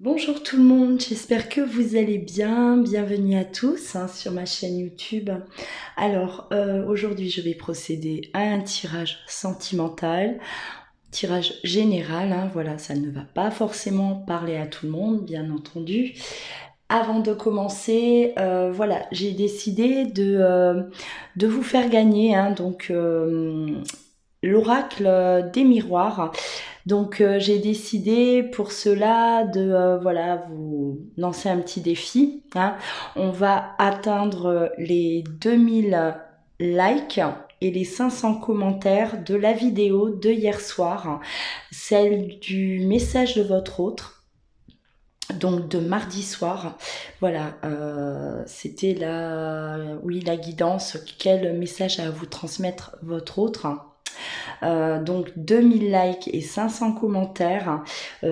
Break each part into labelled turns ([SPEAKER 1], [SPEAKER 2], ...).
[SPEAKER 1] Bonjour tout le monde, j'espère que vous allez bien. Bienvenue à tous sur ma chaîne YouTube. Alors aujourd'hui je vais procéder à un tirage sentimental, tirage général, voilà, ça ne va pas forcément parler à tout le monde, bien entendu. Avant de commencer, voilà, j'ai décidé de vous faire gagner l'oracle des miroirs. Donc j'ai décidé pour cela de voilà, vous lancer un petit défi. On va atteindre les 2000 likes et les 500 commentaires de la vidéo de hier soir, celle du message de votre autre. Donc de mardi soir, voilà, c'était la guidance, quel message à vous transmettre votre autre. Donc 2000 likes et 500 commentaires.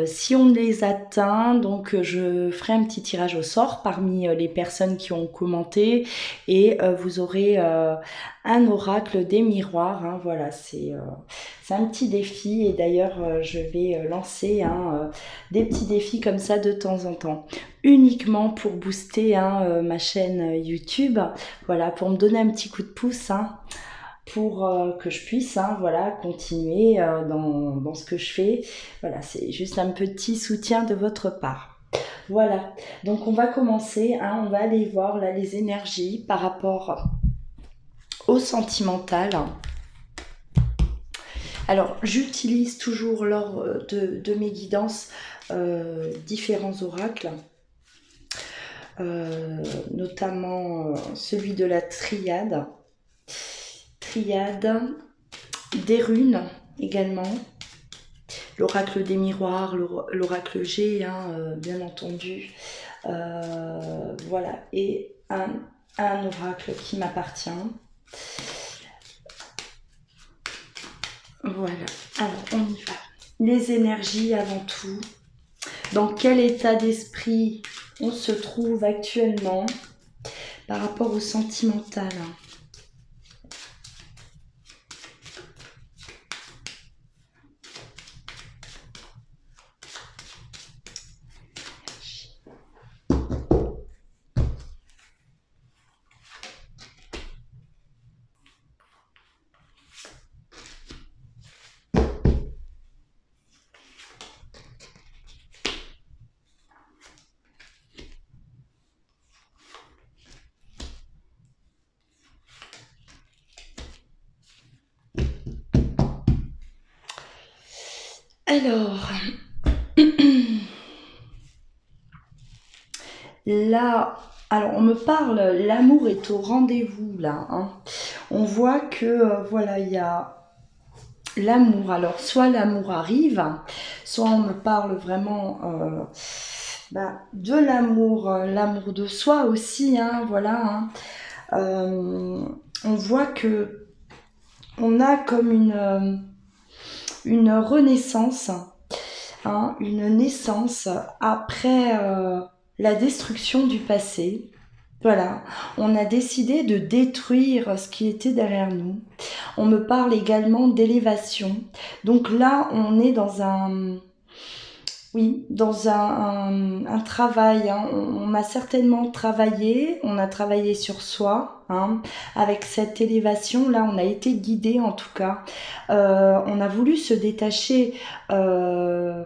[SPEAKER 1] Si on les atteint, donc je ferai un petit tirage au sort parmi les personnes qui ont commenté et vous aurez un oracle des miroirs. Voilà, c'est un petit défi et d'ailleurs je vais lancer des petits défis comme ça de temps en temps, uniquement pour booster ma chaîne YouTube, voilà, pour me donner un petit coup de pouce. Pour que je puisse voilà, continuer dans ce que je fais. Voilà, c'est juste un petit soutien de votre part. Voilà, donc on va commencer, on va aller voir là les énergies par rapport au sentimental. Alors, j'utilise toujours lors de mes guidances différents oracles, notamment celui de la triade, des runes également, l'oracle des miroirs, l'oracle G, bien entendu, voilà, et un oracle qui m'appartient. Voilà, alors on y va. Les énergies avant tout. Dans quel état d'esprit on se trouve actuellement par rapport au sentimental? Alors, là, alors on me parle, l'amour est au rendez-vous là. On voit que voilà, il y a l'amour. Alors, soit l'amour arrive, soit on me parle vraiment de l'amour, l'amour de soi aussi, voilà. On voit que on a comme une renaissance, une naissance après la destruction du passé. Voilà, on a décidé de détruire ce qui était derrière nous. On me parle également d'élévation. Donc là, on est dans un travail. On a certainement travaillé, on a travaillé sur soi. Avec cette élévation, là, on a été guidé en tout cas. On a voulu se détacher de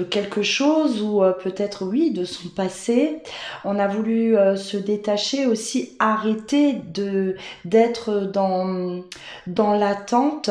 [SPEAKER 1] quelque chose ou peut-être oui de son passé. On a voulu se détacher aussi, arrêter d'être dans l'attente.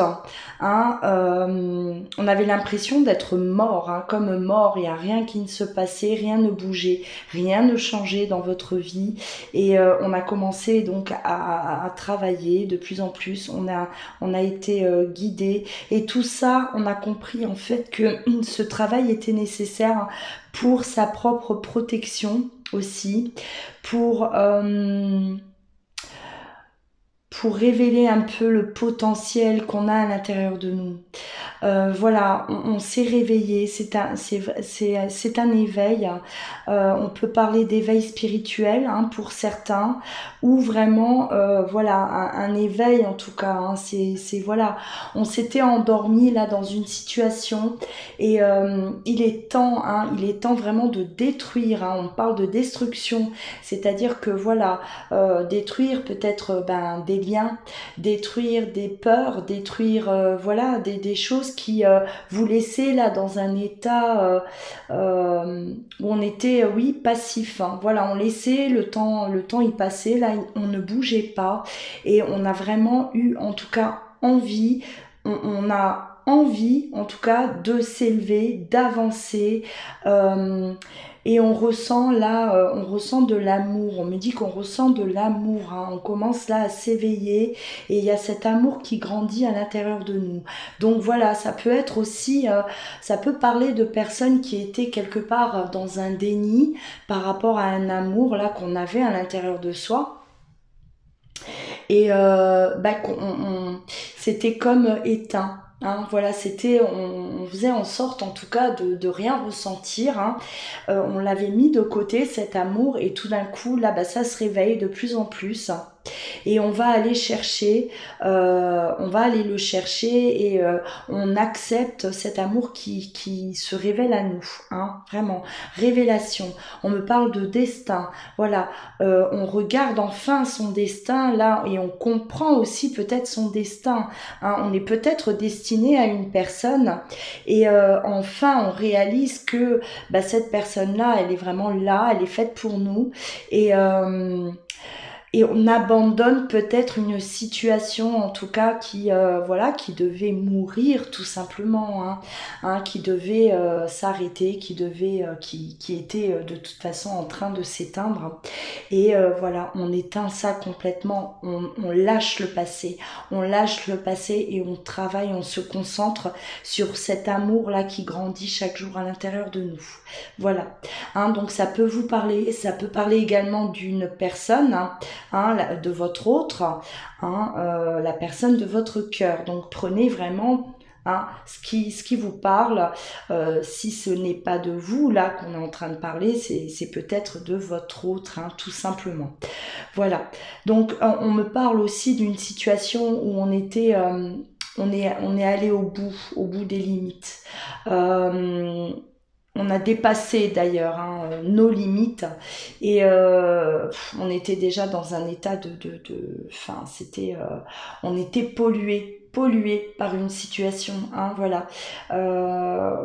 [SPEAKER 1] On avait l'impression d'être mort, comme mort, il n'y a rien qui ne se passait, rien ne bougeait, rien ne changeait dans votre vie et on a commencé donc à travailler de plus en plus, on a été guidé et tout ça, on a compris en fait que ce travail était nécessaire pour sa propre protection aussi, pour révéler un peu le potentiel qu'on a à l'intérieur de nous. Voilà, on s'est réveillé, c'est un éveil. On peut parler d'éveil spirituel, hein, pour certains, ou vraiment, voilà, un éveil en tout cas. Hein, voilà, on s'était endormi là dans une situation et il est temps vraiment de détruire. Hein, on parle de destruction, c'est-à-dire que voilà, détruire peut-être des liens, détruire des peurs, détruire voilà des choses qui vous laissaient là dans un état où on était oui passif. Hein. Voilà, on laissait le temps y passer, là on ne bougeait pas et on a vraiment eu en tout cas envie, on a envie en tout cas de s'élever, d'avancer. Et on ressent là, on ressent de l'amour. On me dit qu'on ressent de l'amour. Hein. On commence là à s'éveiller et il y a cet amour qui grandit à l'intérieur de nous. Donc voilà, ça peut être aussi, ça peut parler de personnes qui étaient quelque part dans un déni par rapport à un amour là qu'on avait à l'intérieur de soi. Et c'était comme éteint. Hein, voilà, on faisait en sorte en tout cas de rien ressentir. Hein. On l'avait mis de côté cet amour et tout d'un coup là, ça se réveille de plus en plus. Et on va aller chercher, on va aller le chercher et on accepte cet amour qui se révèle à nous, hein, vraiment, révélation. On me parle de destin, voilà, on regarde enfin son destin là et on comprend aussi peut-être son destin, hein. On est peut-être destiné à une personne et enfin on réalise que cette personne-là, elle est vraiment là, elle est faite pour nous et et on abandonne peut-être une situation en tout cas qui voilà qui devait mourir tout simplement, hein, hein, qui devait s'arrêter, qui était de toute façon en train de s'éteindre et voilà, on éteint ça complètement, on lâche le passé et on travaille, on se concentre sur cet amour là qui grandit chaque jour à l'intérieur de nous. Voilà, hein, donc ça peut vous parler, ça peut parler également d'une personne, hein, de votre autre, hein, la personne de votre cœur. Donc prenez vraiment hein, ce qui vous parle. Si ce n'est pas de vous là qu'on est en train de parler, c'est peut-être de votre autre, hein, tout simplement. Voilà. Donc on me parle aussi d'une situation où on est allé au bout des limites. On a dépassé d'ailleurs hein, nos limites et on était déjà dans un état enfin c'était, on était pollué par une situation, hein, voilà,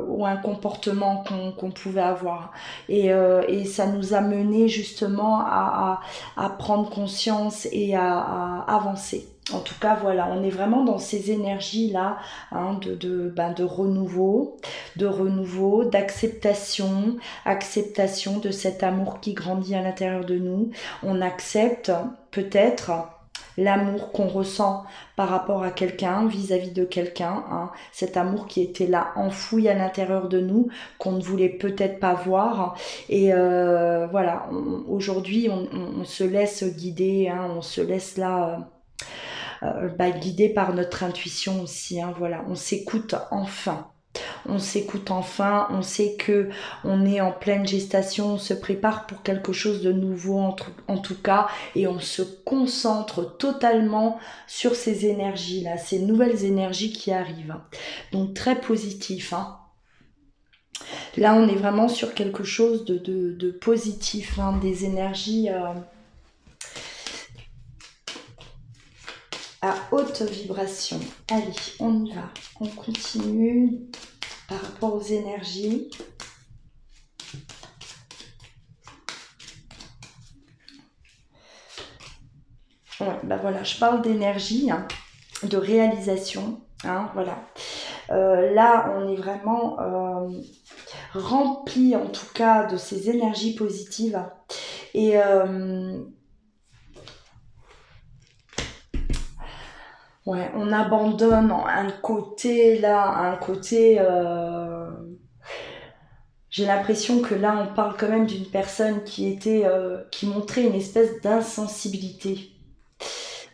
[SPEAKER 1] ou un comportement qu'on pouvait avoir et ça nous a mené justement à prendre conscience et à avancer. En tout cas, voilà, on est vraiment dans ces énergies-là hein, de renouveau, d'acceptation, acceptation de cet amour qui grandit à l'intérieur de nous. On accepte peut-être l'amour qu'on ressent par rapport à quelqu'un, vis-à-vis de quelqu'un, hein, cet amour qui était là enfoui à l'intérieur de nous, qu'on ne voulait peut-être pas voir. Et voilà, aujourd'hui, on se laisse guider, hein, on se laisse là guidé par notre intuition aussi. Hein, voilà, on s'écoute enfin. On s'écoute enfin, on sait que on est en pleine gestation, on se prépare pour quelque chose de nouveau en tout cas et on se concentre totalement sur ces énergies-là, ces nouvelles énergies qui arrivent. Donc très positif. Hein. Là, on est vraiment sur quelque chose de positif, hein, des énergies à haute vibration. Allez, on y va. On continue par rapport aux énergies. Ouais, voilà, je parle d'énergie, hein, de réalisation. Hein, voilà. Là, on est vraiment rempli, en tout cas, de ces énergies positives. Et ouais, on abandonne un côté là, un côté. J'ai l'impression que là, on parle quand même d'une personne qui montrait une espèce d'insensibilité,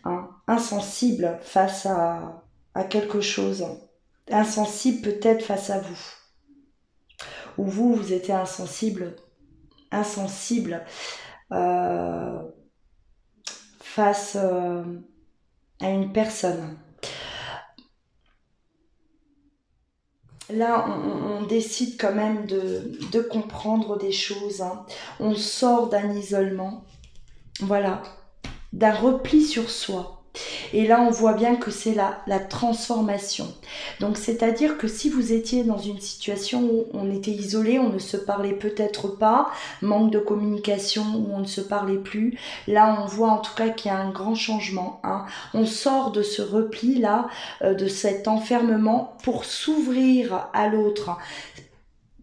[SPEAKER 1] hein, insensible face à quelque chose. insensible peut-être face à vous. Ou vous, vous étiez insensible, insensible euh, face à une personne. Là, on décide quand même de comprendre des choses. Hein. On sort d'un isolement, voilà, d'un repli sur soi. Et là, on voit bien que c'est la transformation. Donc, c'est-à-dire que si vous étiez dans une situation où on était isolé, on ne se parlait peut-être pas, manque de communication, où on ne se parlait plus, là, on voit en tout cas qu'il y a un grand changement. Hein. On sort de ce repli-là, de cet enfermement pour s'ouvrir à l'autre.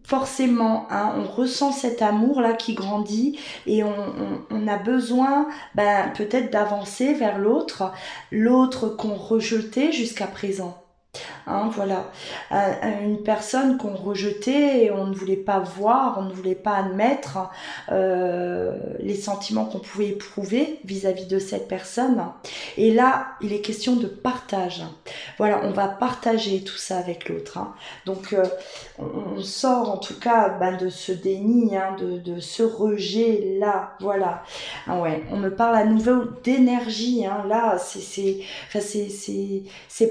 [SPEAKER 1] Forcément, hein, on ressent cet amour-là qui grandit et on a besoin peut-être d'avancer vers l'autre, l'autre qu'on rejetait jusqu'à présent. Hein, voilà, une personne qu'on rejetait et on ne voulait pas voir, on ne voulait pas admettre les sentiments qu'on pouvait éprouver vis-à-vis de cette personne. Et là, il est question de partage. Voilà, on va partager tout ça avec l'autre. Hein. Donc, on sort en tout cas de ce déni, hein, de ce rejet-là. Voilà. Ah ouais, on me parle à nouveau d'énergie. Hein. Là, c'est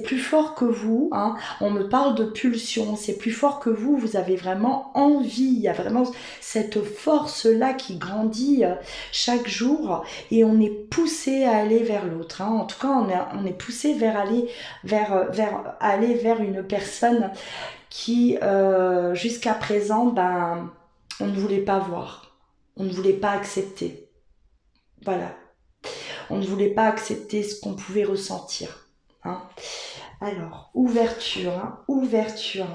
[SPEAKER 1] plus fort que vous. Hein. On me parle de pulsion, c'est plus fort que vous avez vraiment envie, il y a vraiment cette force-là qui grandit chaque jour et on est poussé à aller vers l'autre. Hein. En tout cas, on est poussé vers aller vers une personne qui, jusqu'à présent, on ne voulait pas voir, on ne voulait pas accepter. Voilà, on ne voulait pas accepter ce qu'on pouvait ressentir. Hein. Alors, ouverture, hein, ouverture.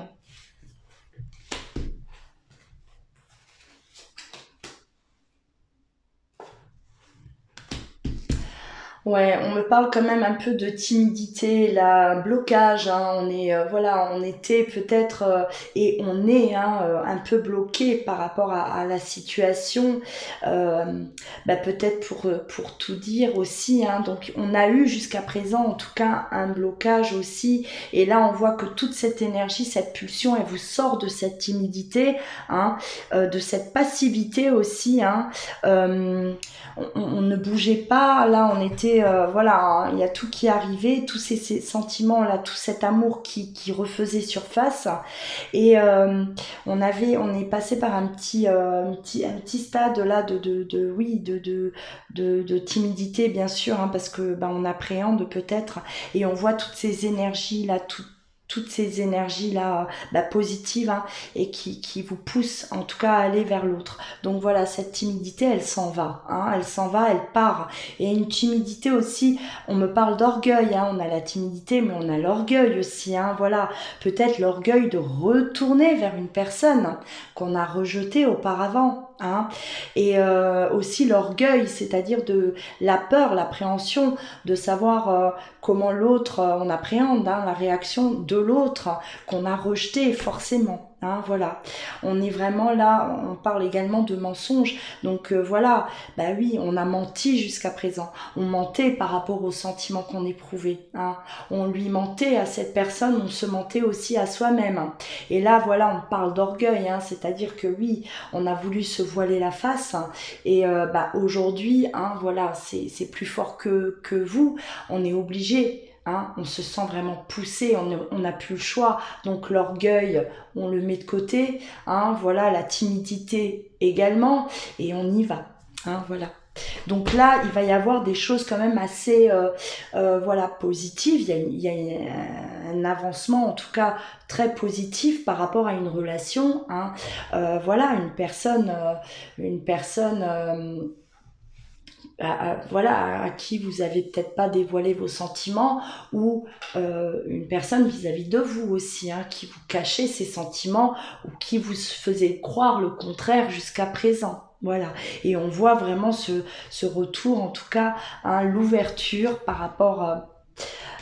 [SPEAKER 1] Ouais, on me parle quand même un peu de timidité, là, blocage. Hein, on est, voilà, on était peut-être et on est hein, un peu bloqué par rapport à la situation. Peut-être pour tout dire aussi. Hein, donc, on a eu jusqu'à présent, en tout cas, un blocage aussi. Et là, on voit que toute cette énergie, cette pulsion, elle vous sort de cette timidité, hein, de cette passivité aussi. Hein, on ne bougeait pas, là on était, voilà, hein, il y a tout qui arrivait, tous ces sentiments là, tout cet amour qui refaisait surface et on est passé par un petit stade là de timidité bien sûr, hein, parce que on appréhende peut-être et on voit toutes ces énergies là, toutes ces énergies là positives hein, et qui vous poussent en tout cas à aller vers l'autre. Donc voilà, cette timidité elle s'en va, hein, elle s'en va, elle part. Et une timidité aussi, on me parle d'orgueil, hein, on a la timidité mais on a l'orgueil aussi, hein, voilà, peut-être l'orgueil de retourner vers une personne qu'on a rejetée auparavant. Hein, et aussi l'orgueil, c'est-à-dire de la peur, l'appréhension de savoir comment l'autre, on appréhende hein, la réaction de l'autre qu'on a rejeté forcément. Hein, voilà, on est vraiment là, on parle également de mensonges, donc voilà, oui, on a menti jusqu'à présent, on mentait par rapport aux sentiments qu'on éprouvait, hein. On lui mentait à cette personne, on se mentait aussi à soi-même, et là voilà, on parle d'orgueil, hein, c'est-à-dire que oui, on a voulu se voiler la face, hein, et aujourd'hui, hein, voilà, c'est plus fort que vous, on est obligé. Hein, on se sent vraiment poussé, on n'a plus le choix. Donc l'orgueil, on le met de côté. Hein, voilà, la timidité également, et on y va. Hein, voilà. Donc là, il va y avoir des choses quand même assez voilà, positives. Il y a un avancement, en tout cas très positif par rapport à une relation. Hein. Voilà, une personne voilà, à qui vous avez peut-être pas dévoilé vos sentiments ou une personne vis-à-vis de vous aussi, hein, qui vous cachait ses sentiments ou qui vous faisait croire le contraire jusqu'à présent. Voilà, et on voit vraiment ce retour, en tout cas, hein, l'ouverture par rapport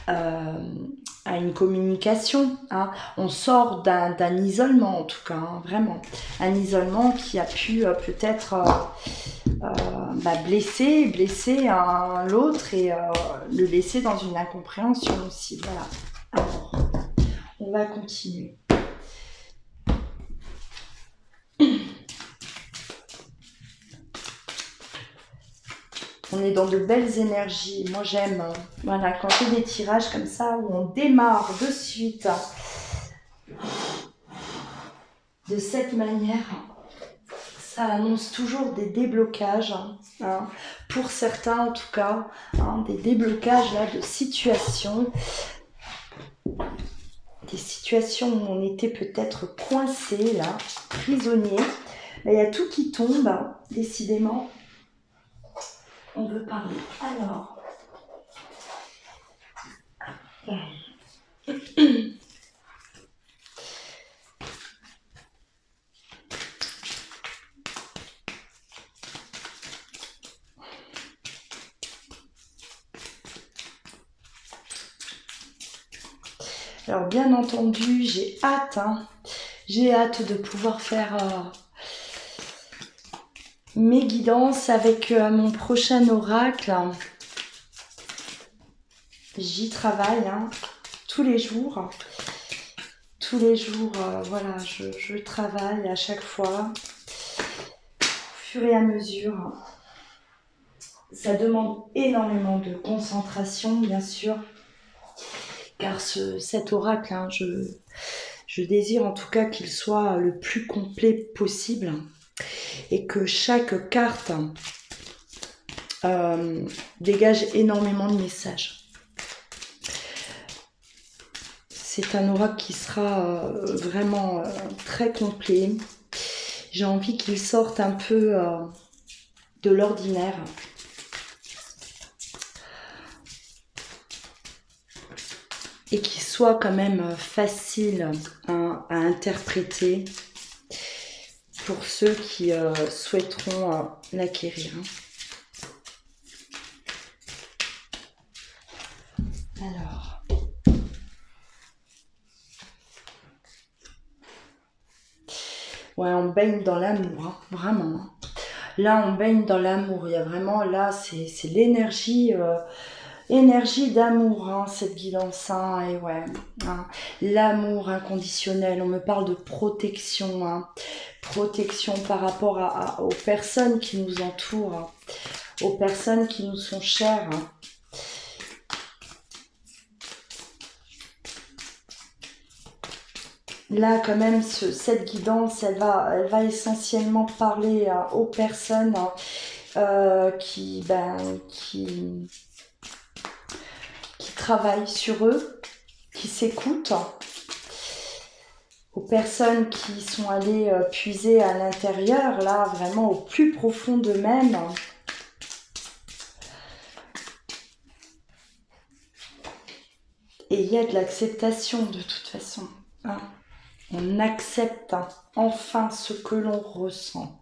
[SPEAKER 1] à une communication. Hein. On sort d'un isolement, en tout cas, hein, vraiment. Un isolement qui a pu peut-être blesser l'autre et le laisser dans une incompréhension aussi. Voilà. Alors, on va continuer. On est dans de belles énergies. Moi, j'aime, voilà, quand on fait des tirages comme ça, où on démarre de suite de cette manière, ça annonce toujours des déblocages, hein, pour certains en tout cas, hein, des déblocages là, de situations, des situations où on était peut-être coincé, là, prisonnier. Là, il y a tout qui tombe, décidément. On veut parler. Alors. Alors, bien entendu, j'ai hâte de pouvoir faire mes guidances avec mon prochain oracle. J'y travaille tous les jours. Tous les jours, voilà, je travaille à chaque fois, au fur et à mesure. Ça demande énormément de concentration, bien sûr, car cet oracle, je désire en tout cas qu'il soit le plus complet possible et que chaque carte dégage énormément de messages. C'est un oracle qui sera vraiment très complet. J'ai envie qu'il sorte un peu de l'ordinaire. Et qu'il soit quand même facile à interpréter pour ceux qui souhaiteront l'acquérir. Alors. Ouais, on baigne dans l'amour, vraiment. Là, on baigne dans l'amour. Il y a vraiment, là, c'est l'énergie... énergie d'amour, cette guidance, et ouais, l'amour inconditionnel. On me parle de protection, protection par rapport aux personnes qui nous entourent, aux personnes qui nous sont chères. Là, quand même, cette guidance, elle va essentiellement parler aux personnes qui travaillent sur eux, qui s'écoutent, aux personnes qui sont allées puiser à l'intérieur, là, vraiment au plus profond d'eux-mêmes. Et il y a de l'acceptation de toute façon. On accepte enfin ce que l'on ressent.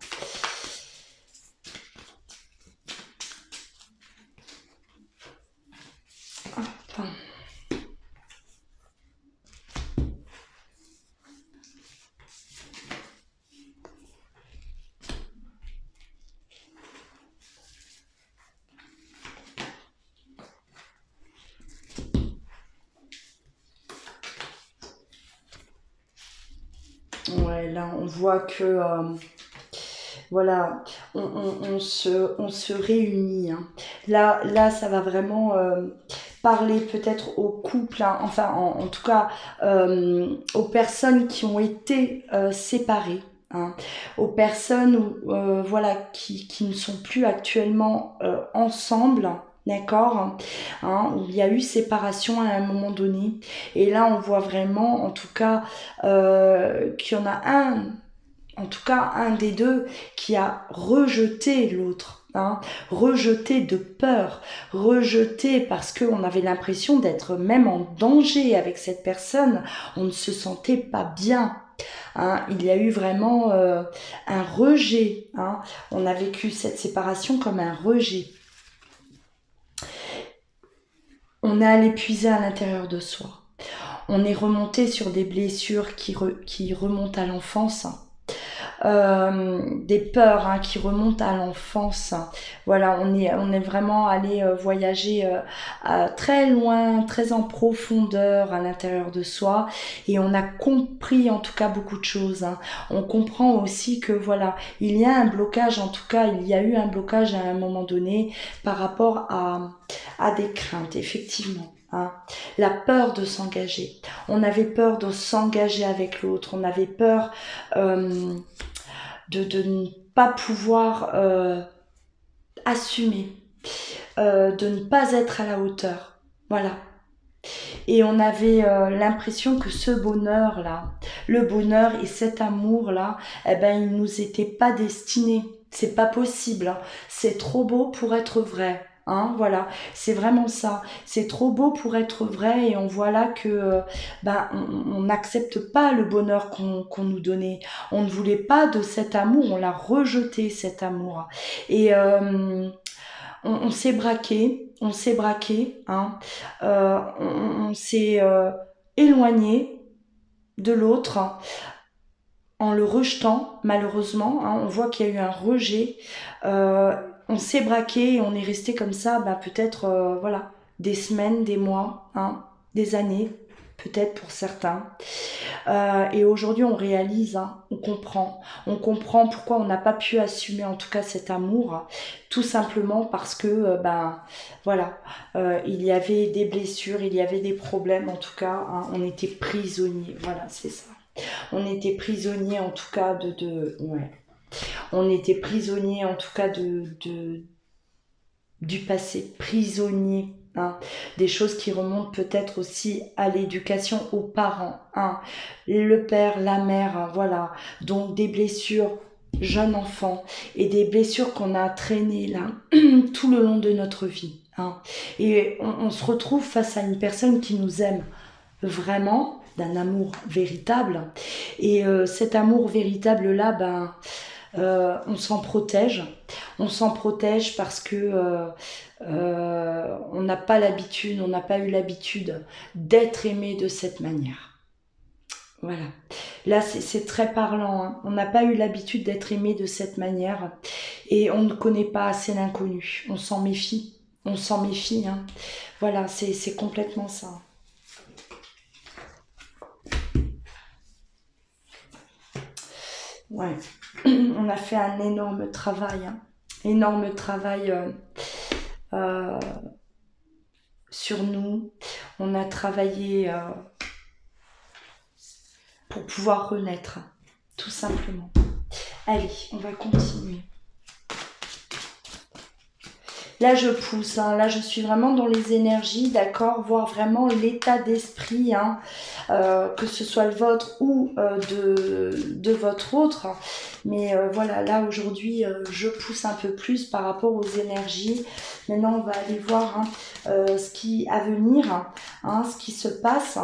[SPEAKER 1] Ouais, là, on voit que, voilà, on se réunit. Là, ça va vraiment parler peut-être aux couples, enfin, en tout cas, aux personnes qui ont été séparées. Aux personnes voilà, qui ne sont plus actuellement ensemble. D'accord, où il y a eu séparation à un moment donné. Et là, on voit vraiment, en tout cas, qu'il y en a en tout cas, un des deux qui a rejeté l'autre. Rejeté de peur, rejeté parce qu'on avait l'impression d'être même en danger avec cette personne. On ne se sentait pas bien. Il y a eu vraiment un rejet. On a vécu cette séparation comme un rejet. On est allé puiser à l'intérieur de soi. On est remonté sur des blessures qui remontent à l'enfance. des peurs hein, qui remontent à l'enfance. Voilà, on est vraiment allé voyager très loin, très en profondeur à l'intérieur de soi, et on a compris en tout cas beaucoup de choses. Hein. On comprend aussi que voilà, il y a un blocage, en tout cas, il y a eu un blocage à un moment donné par rapport à des craintes, effectivement. Hein. La peur de s'engager. On avait peur de s'engager avec l'autre. On avait peur de ne pas pouvoir assumer, de ne pas être à la hauteur. Voilà. Et on avait l'impression que ce bonheur-là, le bonheur et cet amour-là, eh ben, il nous était pas destiné. C'est pas possible. Hein. C'est trop beau pour être vrai. Hein, voilà, c'est vraiment ça. C'est trop beau pour être vrai et on voit là que ben on n'accepte pas le bonheur qu'on nous donnait. On ne voulait pas de cet amour, on l'a rejeté cet amour. Et on s'est braqué, hein, on s'est éloigné de l'autre hein, en le rejetant malheureusement. Hein, on voit qu'il y a eu un rejet. On s'est braqué et on est resté comme ça, bah, peut-être voilà, des semaines, des mois, hein, des années, peut-être pour certains. Et aujourd'hui, on réalise, hein, on comprend pourquoi on n'a pas pu assumer en tout cas cet amour, hein, tout simplement parce que, ben, voilà, il y avait des blessures, il y avait des problèmes, en tout cas, hein, on était prisonniers, voilà, c'est ça. On était prisonniers en tout cas ouais. On était prisonniers en tout cas du passé, prisonniers. Hein, des choses qui remontent peut-être aussi à l'éducation aux parents, hein, le père, la mère, hein, voilà, donc des blessures jeune enfant et des blessures qu'on a traînées là tout le long de notre vie. Hein, et on se retrouve face à une personne qui nous aime vraiment, d'un amour véritable, et cet amour véritable là, ben on s'en protège. On s'en protège parce que on n'a pas l'habitude, on n'a pas eu l'habitude d'être aimé de cette manière. Voilà. Là, c'est très parlant. Hein. On n'a pas eu l'habitude d'être aimé de cette manière et on ne connaît pas assez l'inconnu. On s'en méfie. On s'en méfie. Hein. Voilà, c'est complètement ça. Ouais. On a fait un énorme travail. Hein. Énorme travail sur nous. On a travaillé pour pouvoir renaître, tout simplement. Allez, on va continuer. Là, je pousse, hein, là, je suis vraiment dans les énergies, d'accord, voir vraiment l'état d'esprit, hein, que ce soit le vôtre ou de votre autre. Mais voilà, là, aujourd'hui, je pousse un peu plus par rapport aux énergies. Maintenant, on va aller voir hein, ce qui à venir, hein, ce qui se passe,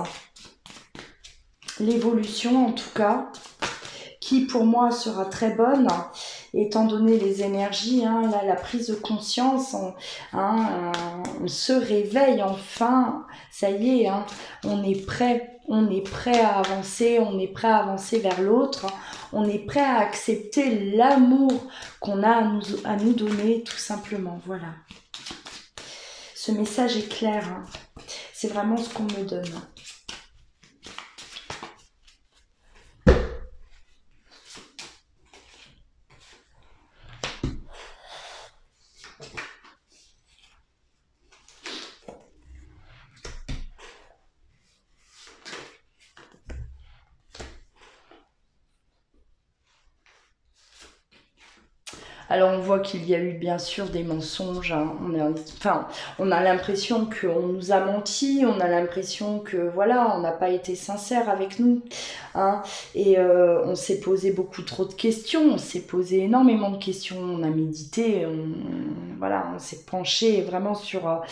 [SPEAKER 1] l'évolution en tout cas, qui pour moi sera très bonne. Étant donné les énergies, hein, là, la prise de conscience, on se réveille enfin, ça y est, hein, on est prêt à avancer, on est prêt à avancer vers l'autre, on est prêt à accepter l'amour qu'on a à nous donner, tout simplement, voilà. Ce message est clair, hein, c'est vraiment ce qu'on me donne. Alors on voit qu'il y a eu bien sûr des mensonges, hein. On a l'impression qu'on nous a menti, on a l'impression que voilà, on n'a pas été sincère avec nous. Hein, et on s'est posé beaucoup trop de questions, on s'est posé énormément de questions, on a médité, on s'est penché vraiment sur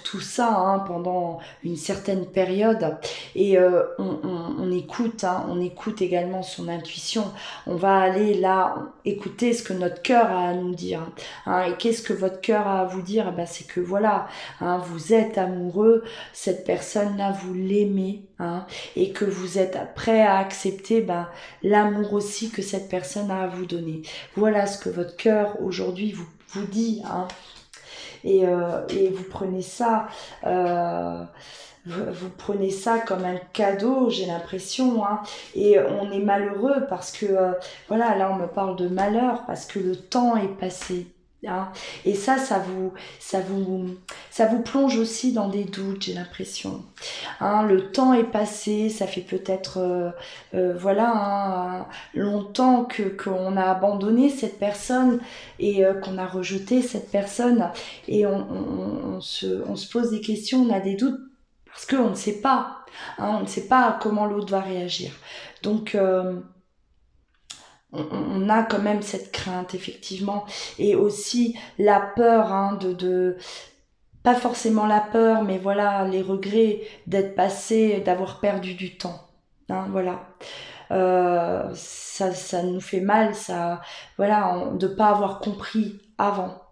[SPEAKER 1] tout ça hein, pendant une certaine période. Et on écoute, hein, on écoute également son intuition. On va aller là écouter ce que notre cœur a à nous dire. Hein, et qu'est-ce que votre cœur a à vous dire? Ben, c'est que voilà, hein, vous êtes amoureux, cette personne-là, vous l'aimez, hein, et que vous êtes prêt à à accepter l'amour aussi que cette personne a à vous donner. Voilà ce que votre cœur aujourd'hui vous dit, hein. Et vous prenez ça, vous prenez ça comme un cadeau, j'ai l'impression, hein. Et on est malheureux parce que, voilà, là on me parle de malheur parce que le temps est passé. Hein. Et ça vous plonge aussi dans des doutes, j'ai l'impression. Hein, le temps est passé, ça fait peut-être, voilà, hein, longtemps qu'on a abandonné cette personne et qu'on a rejeté cette personne. Et on se pose des questions, on a des doutes parce qu'on ne sait pas. Hein, on ne sait pas comment l'autre va réagir. Donc, on a quand même cette crainte, effectivement. Et aussi la peur, hein, pas forcément la peur, mais voilà, les regrets d'être passé, d'avoir perdu du temps. Hein, voilà. Ça nous fait mal, ça, voilà, de pas avoir compris avant,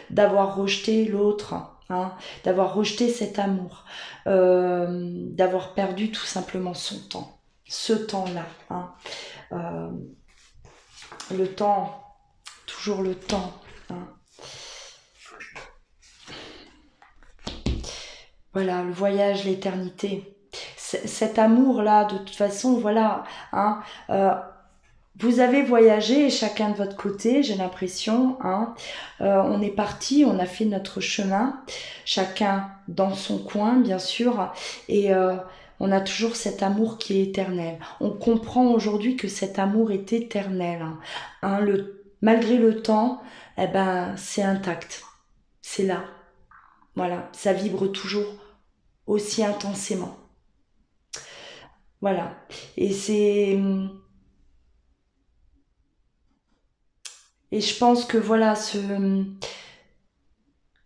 [SPEAKER 1] d'avoir rejeté l'autre, hein, d'avoir rejeté cet amour, d'avoir perdu tout simplement son temps, ce temps-là. Hein. Le temps, toujours le temps. Hein. Voilà, le voyage, l'éternité. Cet amour-là, de toute façon, voilà, hein, vous avez voyagé chacun de votre côté, j'ai l'impression. Hein, on est parti, on a fait notre chemin, chacun dans son coin, bien sûr, et on a toujours cet amour qui est éternel. On comprend aujourd'hui que cet amour est éternel. Hein, malgré le temps, eh ben, c'est intact, c'est là. Voilà, ça vibre toujours aussi intensément. Voilà. Et je pense que voilà,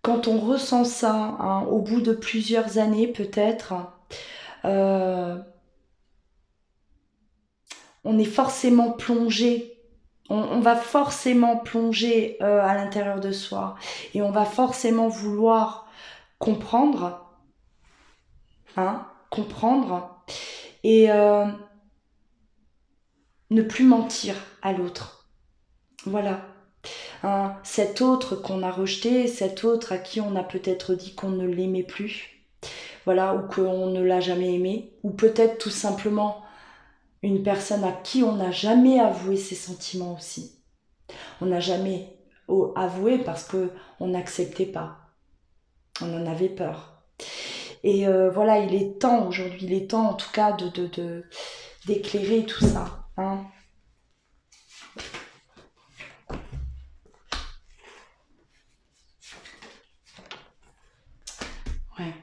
[SPEAKER 1] quand on ressent ça, hein, au bout de plusieurs années peut-être, on est forcément plongé. On va forcément plonger à l'intérieur de soi. Et on va forcément vouloir comprendre. Hein, comprendre. Et ne plus mentir à l'autre. Voilà. Hein, cet autre qu'on a rejeté, cet autre à qui on a peut-être dit qu'on ne l'aimait plus, voilà, ou qu'on ne l'a jamais aimé, ou peut-être tout simplement une personne à qui on n'a jamais avoué ses sentiments aussi. On n'a jamais avoué parce qu'on n'acceptait pas, on en avait peur. Et voilà, il est temps aujourd'hui, il est temps en tout cas d'éclairer tout ça. Hein. Ouais.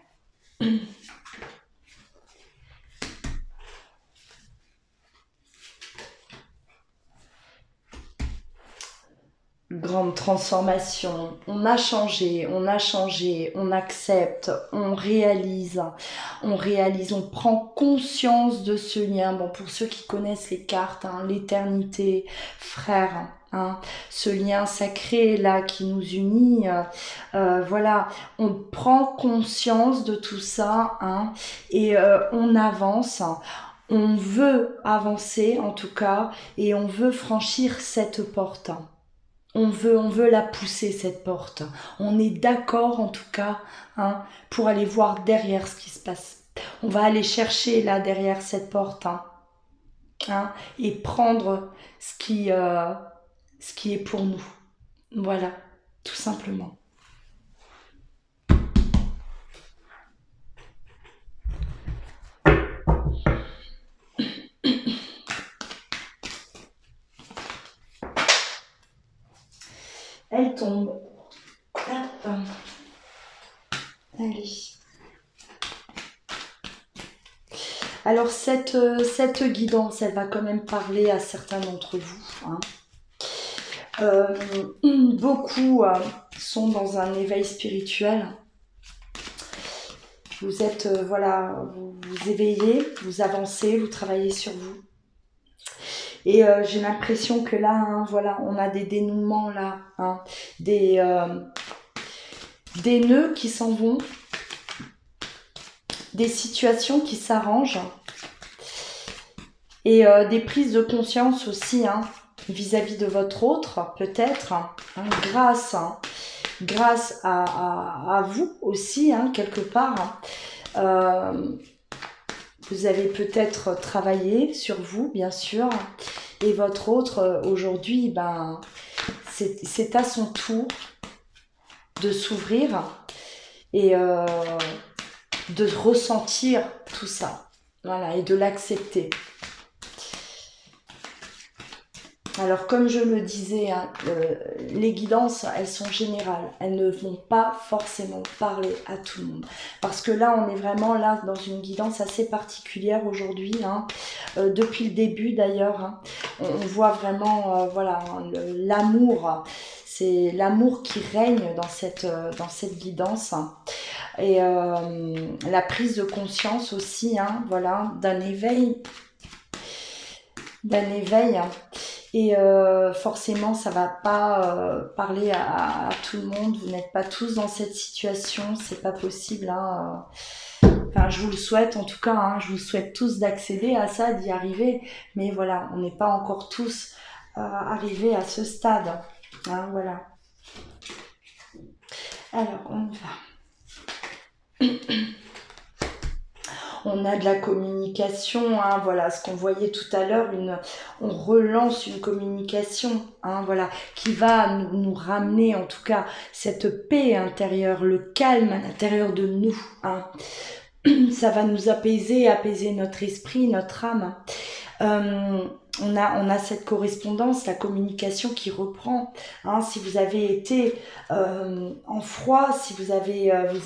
[SPEAKER 1] Grande transformation, on a changé, on accepte, on prend conscience de ce lien. Bon, pour ceux qui connaissent les cartes, hein, l'éternité, frère, hein, ce lien sacré là qui nous unit, voilà, on prend conscience de tout ça, hein, et on avance. On veut avancer en tout cas, et on veut franchir cette porte. On veut la pousser, cette porte. On est d'accord, en tout cas, hein, pour aller voir derrière ce qui se passe. On va aller chercher, là, derrière cette porte, hein, et prendre ce qui est pour nous. Voilà, tout simplement. Elle tombe. Hop. Allez. Alors cette guidance, elle va quand même parler à certains d'entre vous. Hein. Beaucoup sont dans un éveil spirituel. Vous êtes, voilà, vous éveillez, vous avancez, vous travaillez sur vous. Et j'ai l'impression que là, hein, voilà, on a des dénouements là, hein, des nœuds qui s'en vont, des situations qui s'arrangent. Et des prises de conscience aussi, hein, vis-à-vis de votre autre, peut-être, hein, grâce à vous aussi, hein, quelque part. Vous avez peut-être travaillé sur vous, bien sûr, et votre autre, aujourd'hui, ben, c'est à son tour de s'ouvrir et de ressentir tout ça, voilà, et de l'accepter. Alors, comme je le disais, hein, les guidances, elles sont générales. Elles ne vont pas forcément parler à tout le monde. Parce que là, on est vraiment là dans une guidance assez particulière aujourd'hui. Hein. Depuis le début, d'ailleurs, hein, on voit vraiment voilà, l'amour. C'est l'amour qui règne dans cette guidance. Et la prise de conscience aussi, hein, voilà, d'un éveil. Et forcément, ça va pas parler à tout le monde. Vous n'êtes pas tous dans cette situation, c'est pas possible. Hein. Enfin, je vous le souhaite en tout cas. Hein, je vous souhaite tous d'accéder à ça, d'y arriver. Mais voilà, on n'est pas encore tous arrivés à ce stade. Hein, voilà. Alors, on y va. On a de la communication, hein, voilà, ce qu'on voyait tout à l'heure, on relance une communication, hein, voilà, qui va nous ramener en tout cas cette paix intérieure, le calme à l'intérieur de nous. Hein. Ça va nous apaiser notre esprit, notre âme. On a cette correspondance, la communication qui reprend. Hein, si vous avez été en froid, si vous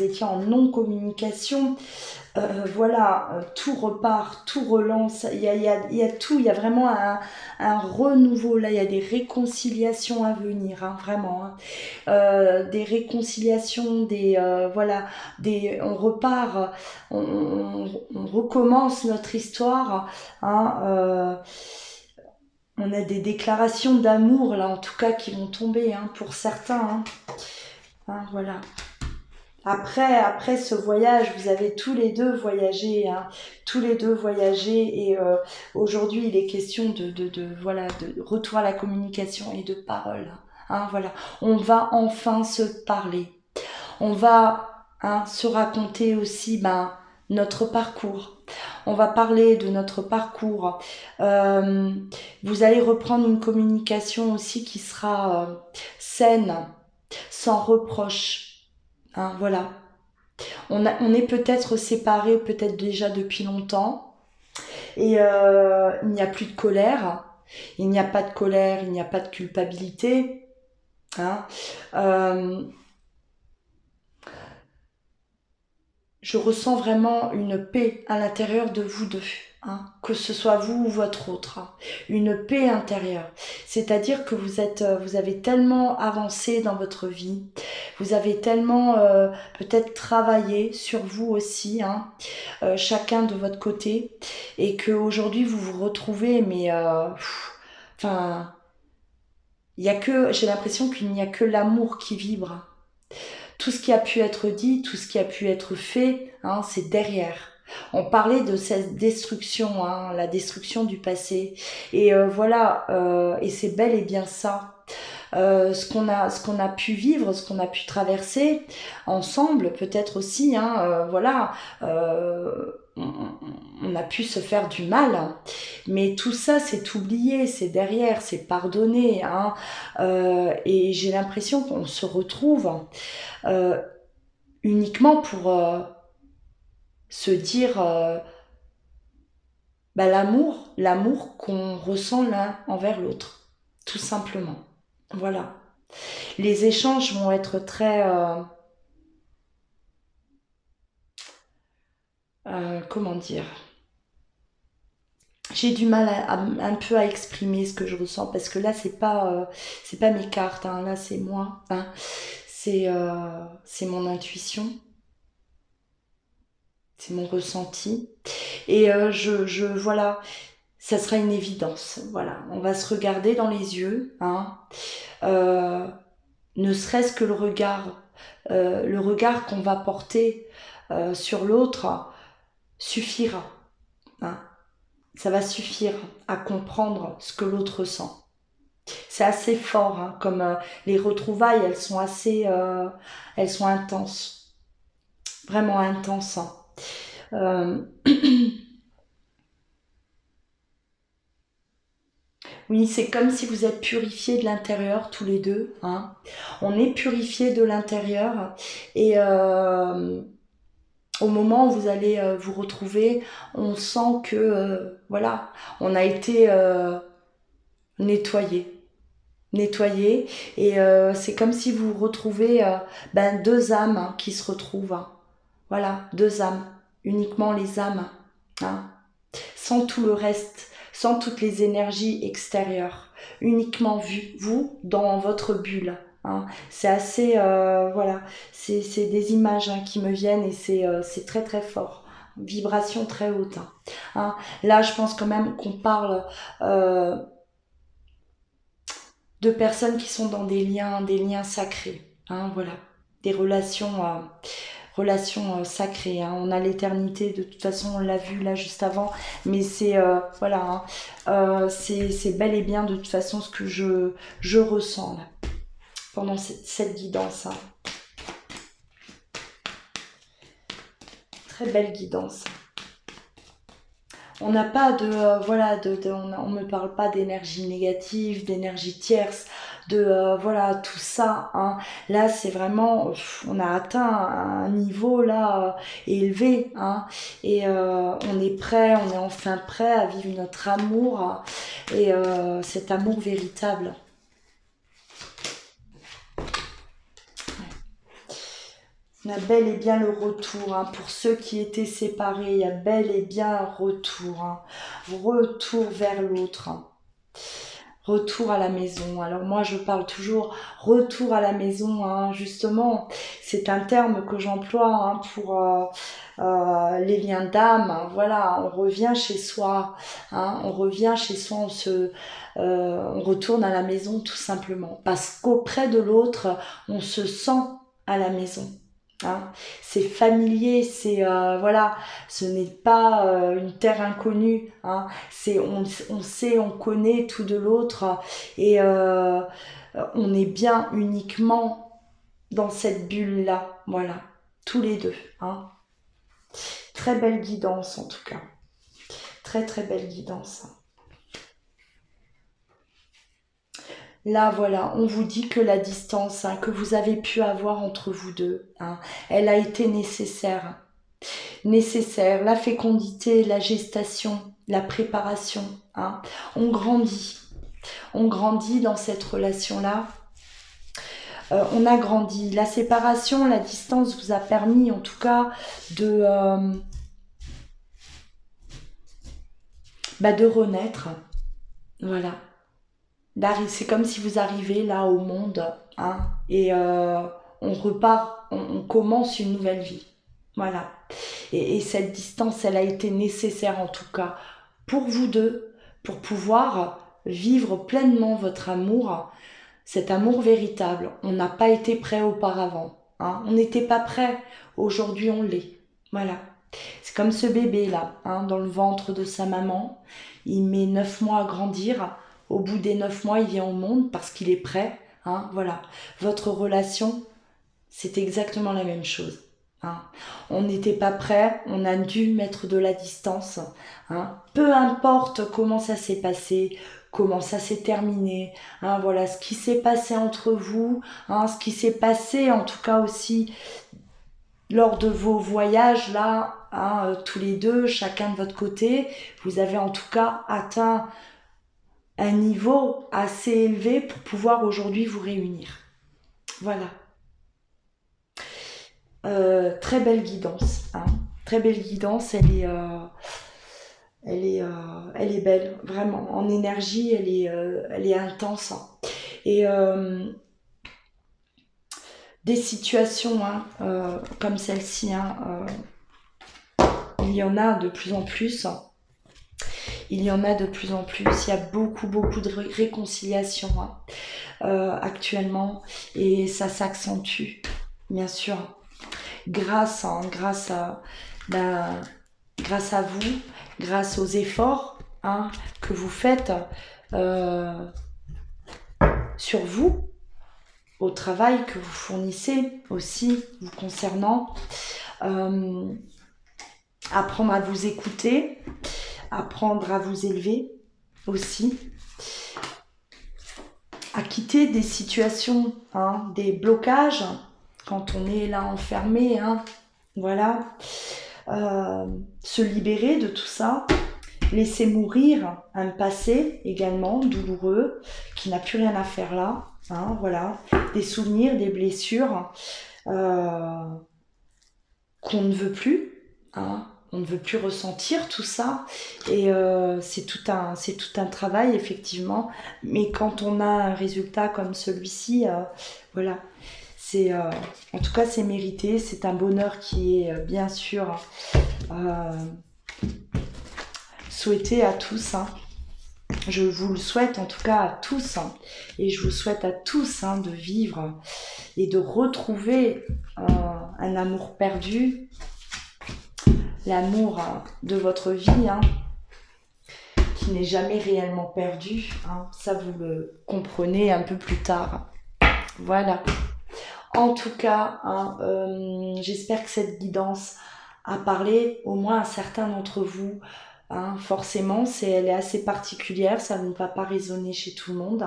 [SPEAKER 1] étiez en non-communication, voilà, tout repart, tout relance. Il y a tout, il y a vraiment un renouveau. Là, il y a des réconciliations à venir, hein, vraiment. Hein. Des réconciliations, voilà, on repart, on recommence notre histoire. Hein, on a des déclarations d'amour, là, en tout cas, qui vont tomber, hein, pour certains. Hein. Hein, voilà. Après ce voyage, vous avez tous les deux voyagé, hein, et aujourd'hui il est question de retour à la communication et de parole. Hein, voilà, on va enfin se parler, on va se raconter aussi notre parcours. On va parler de notre parcours. Vous allez reprendre une communication aussi qui sera saine, sans reproche. Hein, voilà. On est peut-être séparés, peut-être déjà depuis longtemps, et il n'y a plus de colère, il n'y a pas de colère, il n'y a pas de culpabilité. Hein. Je ressens vraiment une paix à l'intérieur de vous deux. Hein, que ce soit vous ou votre autre, hein, une paix intérieure. C'est-à-dire que vous avez tellement avancé dans votre vie, vous avez tellement peut-être travaillé sur vous aussi, hein, chacun de votre côté, et qu'aujourd'hui vous vous retrouvez, mais enfin, j'ai l'impression qu'il n'y a que l'amour qui vibre. Tout ce qui a pu être dit, tout ce qui a pu être fait, hein, c'est derrière. On parlait de cette destruction, hein, la destruction du passé. Et voilà, et c'est bel et bien ça. Ce qu'on a pu vivre, ce qu'on a pu traverser ensemble, peut-être aussi, hein, voilà, on a pu se faire du mal, hein. Mais tout ça c'est oublié, c'est derrière, c'est pardonné, hein, et j'ai l'impression qu'on se retrouve uniquement pour se dire l'amour qu'on ressent l'un envers l'autre, tout simplement. Voilà. Les échanges vont être très comment dire, j'ai du mal un peu à exprimer ce que je ressens parce que là c'est pas mes cartes, hein, là c'est moi, hein, c'est mon intuition, c'est mon ressenti et voilà, ça sera une évidence. Voilà, on va se regarder dans les yeux, hein, ne serait-ce que le regard qu'on va porter sur l'autre suffira. Hein. Ça va suffire à comprendre ce que l'autre ressent. C'est assez fort, hein, comme les retrouvailles, elles sont intenses, vraiment intenses. Hein. Euh, oui, c'est comme si vous êtes purifiés de l'intérieur tous les deux. Hein. On est purifiés de l'intérieur et au moment où vous allez vous retrouver, on sent que voilà, on a été nettoyé. Nettoyé et c'est comme si vous retrouvez deux âmes hein, qui se retrouvent. Hein. Voilà, deux âmes, uniquement les âmes, hein, sans tout le reste, sans toutes les énergies extérieures, uniquement vous dans votre bulle. Hein. C'est assez, voilà, c'est des images hein, qui me viennent et c'est très très fort, vibration très haute. Hein. Hein. Là, je pense quand même qu'on parle de personnes qui sont dans des liens sacrés. Hein, voilà, des relations sacrées. Hein. On a l'éternité, de toute façon, on l'a vu là juste avant, mais c'est voilà, hein, c'est bel et bien de toute façon ce que je ressens là, pendant cette guidance. Hein. Très belle guidance. On n'a pas de voilà on me parle pas d'énergie négative, d'énergie tierce, de voilà tout ça. Hein. Là c'est vraiment on a atteint un niveau là élevé hein, et on est prêt, on est enfin prêt à vivre notre amour et cet amour véritable. Il y a bel et bien le retour, hein. Pour ceux qui étaient séparés, il y a bel et bien un retour, hein. Retour vers l'autre, hein. Retour à la maison. Alors moi je parle toujours retour à la maison, hein. Justement, c'est un terme que j'emploie hein, pour les liens d'âme. Hein. Voilà, on revient chez soi, hein. On revient chez soi, on retourne à la maison tout simplement. Parce qu'auprès de l'autre, on se sent à la maison. Hein. C'est familier, c'est voilà, ce n'est pas une terre inconnue. Hein. C'est on sait, on connaît tout de l'autre et on est bien uniquement dans cette bulle là. Voilà, tous les deux. Hein. Très belle guidance en tout cas, très très belle guidance. Là, voilà, on vous dit que la distance hein, que vous avez pu avoir entre vous deux, hein, elle a été nécessaire. Nécessaire, la fécondité, la gestation, la préparation. Hein. On grandit. On grandit dans cette relation-là. On a grandi. La séparation, la distance vous a permis en tout cas de renaître. Voilà. C'est comme si vous arrivez là au monde hein, et on repart, on commence une nouvelle vie. Voilà. Et cette distance, elle a été nécessaire en tout cas pour vous deux, pour pouvoir vivre pleinement votre amour, cet amour véritable. On n'a pas été prêt auparavant. Hein. On n'était pas prêt. Aujourd'hui, on l'est. Voilà. C'est comme ce bébé là, hein, dans le ventre de sa maman. Il met 9 mois à grandir. Au bout des 9 mois, il vient au monde parce qu'il est prêt. Hein, voilà. Votre relation, c'est exactement la même chose. Hein. On n'était pas prêt, on a dû mettre de la distance. Hein. Peu importe comment ça s'est passé, comment ça s'est terminé. Hein, voilà, ce qui s'est passé entre vous, hein, ce qui s'est passé en tout cas aussi lors de vos voyages là, hein, tous les deux, chacun de votre côté, vous avez en tout cas atteint un niveau assez élevé pour pouvoir aujourd'hui vous réunir. Voilà. Très belle guidance. Hein. Très belle guidance, elle est belle, vraiment. En énergie, elle est intense. Hein. Et des situations hein, comme celle-ci, hein, il y en a de plus en plus. Il y en a de plus en plus. Il y a beaucoup, beaucoup de réconciliation hein, actuellement. Et ça s'accentue, bien sûr. Grâce à vous, grâce aux efforts hein, que vous faites sur vous, au travail que vous fournissez aussi vous concernant. Apprendre à vous écouter, apprendre à vous élever aussi, à quitter des situations, hein, des blocages, quand on est là enfermé, hein, voilà, se libérer de tout ça, laisser mourir un passé également douloureux, qui n'a plus rien à faire là, hein, voilà, des souvenirs, des blessures qu'on ne veut plus, hein, on ne veut plus ressentir tout ça, et c'est tout un travail effectivement, mais quand on a un résultat comme celui-ci, voilà, c'est en tout cas c'est mérité, c'est un bonheur qui est bien sûr souhaité à tous, hein. Je vous le souhaite en tout cas à tous, hein, et je vous souhaite à tous, hein, de vivre et de retrouver un amour perdu, l'amour de votre vie, hein, qui n'est jamais réellement perdu, hein. Ça vous le comprenez un peu plus tard. Voilà. En tout cas, hein, j'espère que cette guidance a parlé au moins à certains d'entre vous. Hein, forcément, elle est assez particulière, ça ne va pas résonner chez tout le monde.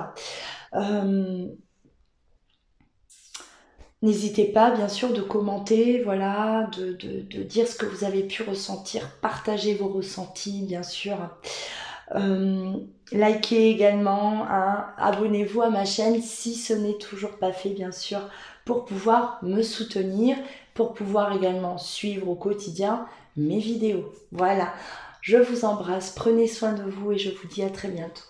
[SPEAKER 1] N'hésitez pas, bien sûr, de commenter, voilà, de dire ce que vous avez pu ressentir, partagez vos ressentis, bien sûr. Likez également, hein, abonnez-vous à ma chaîne si ce n'est toujours pas fait, bien sûr, pour pouvoir me soutenir, pour pouvoir également suivre au quotidien mes vidéos. Voilà, je vous embrasse, prenez soin de vous et je vous dis à très bientôt.